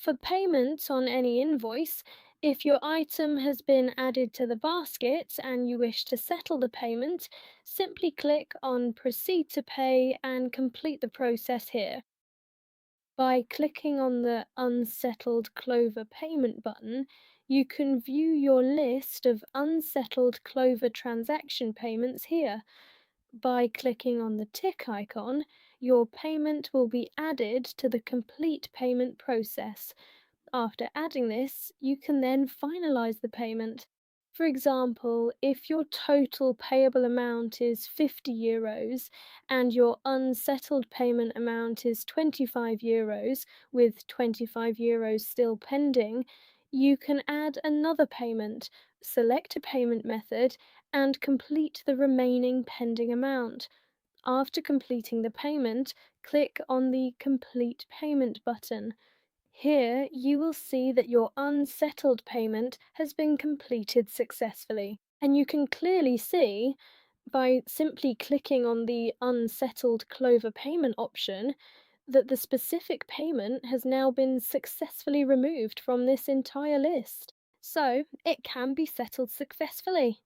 For payment on any invoice, if your item has been added to the basket and you wish to settle the payment, simply click on Proceed to Pay and complete the process here. By clicking on the Unsettled Clover Payment button, you can view your list of unsettled Clover transaction payments here. By clicking on the tick icon, your payment will be added to the complete payment process. After adding this, you can then finalize the payment. For example, if your total payable amount is €50 and your unsettled payment amount is €25, with €25 still pending, you can add another payment, select a payment method, and complete the remaining pending amount. After completing the payment, click on the Complete Payment button. Here, you will see that your unsettled payment has been completed successfully. And you can clearly see, by simply clicking on the Unsettled Clover Payment option, that the specific payment has now been successfully removed from this entire list. So, it can be settled successfully.